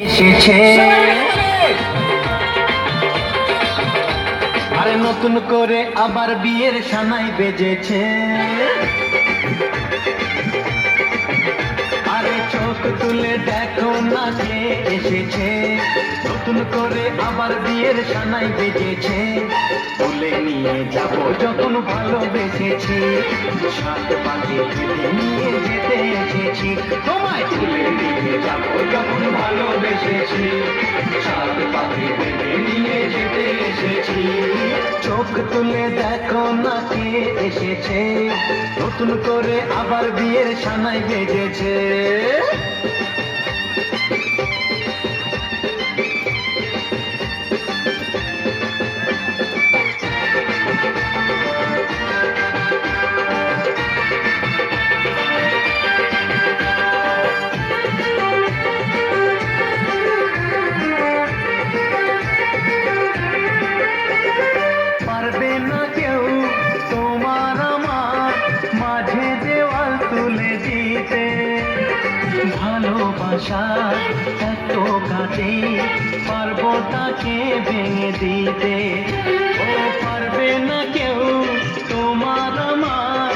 এসেছে আরে নতুন করে আবার বিয়ের সানাই বেজেছে, আরে চোখ তুলে দেখো না কে এসেছে, নতুন করে আবার বিয়ের সানাই বেজেছে। তুলে নিয়ে যাব যখন ভালোবেসেছি, সাত পাকে ফেলে নিয়ে যেতে এসেছি। তোমায় তুলে নিয়ে যাব যখন ভালোবেসেছি, সাত পাকে ফেলে নিয়ে যেতে এসেছি। চোখ তুলে দেখো না কে এসেছে, নতুন করে আবার বিয়ের সানাই বেজেছে। পারবে না কেউ তোমার আমার মাঝে দেওয়াল তুলে দিতে, ভালোবাসা এত কাটে পারবো তাকে ভেঙে দিতে। ও পারবে না কেউ তোমার আমার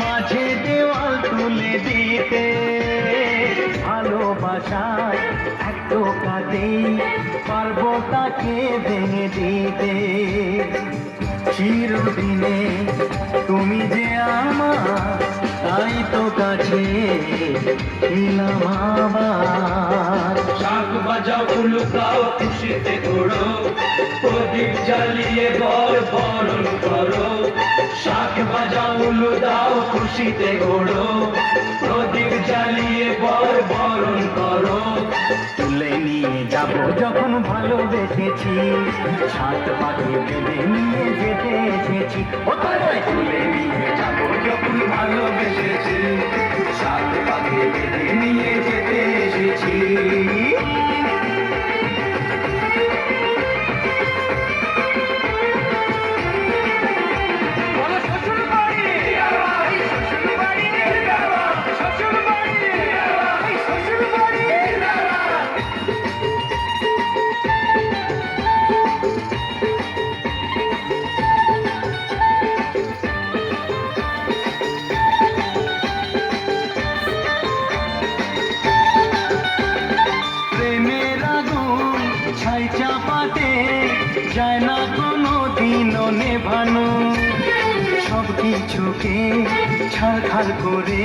মাঝে দেওয়াল তুলে দিতে, ভালোবাসা এত কাটে পারবো তাকে ভেঙে দিতে। চিরদিনে তুমি যে আমার, তাই তো কাছে ছিলাম আবার। শাক বাজাও উলুকাও খুশিতে ঘোড়ো, প্রদীপ জ্বালিয়ে বর বরণ করো। শাক বাজাও উলু দাও খুশিতে ঘোড়ো, প্রদীপ জ্বালিয়ে বর বরণ করো। তুলে নিয়ে যাব যখন ভালোবেসেছি, সাত পাকে বেঁধে নিয়ে যেতে এসেছি। ও তোমায় তুলে নিয়ে যাব যখন ভালোবেসেছি, সাত পাকে বেঁধে নিয়ে যেতে এসেছি। ছাই চাপাতে যায় না কোনো দিনও নেভানো, সব কিছুকে ছাড়খাড় করে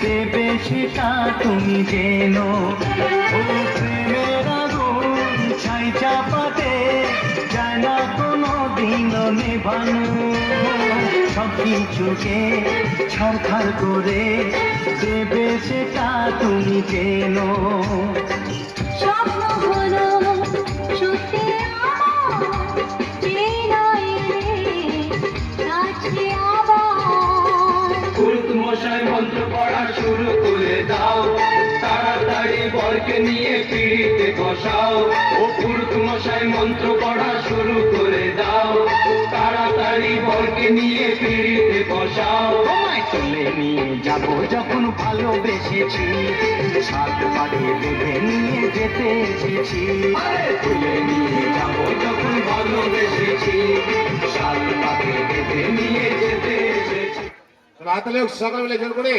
দেবে সেটা তুমি জেনো। ও প্রেমের আগুন ছাই চাপাতে যায় না কোনো দিনও নেভানো, সব কিছুকে ছাড়খাড় করে দেবে সেটা তুমি জেনো। মশাই মন্ত্র পড়া শুরু করে দাও, তাড়াতাড়ি বরকে নিয়ে পিড়িতে বসাও। ও পুরুত মশাই মন্ত্র পড়া শুরু করে দাও, তাড়াতাড়ি বরকে নিয়ে পিড়িতে বসাও। তোমায় তুলে নিয়ে যাব যখন ভালোবেসেছি, সাত পাকে বেঁধে নিয়ে যেতে এসেছি। তুলে নিয়ে যাব যখন ভালোবেসেছি, সাত পাকে বেঁধে নিয়ে যেতে এসেছি। রাতে লোক সকালবেলা জোর করে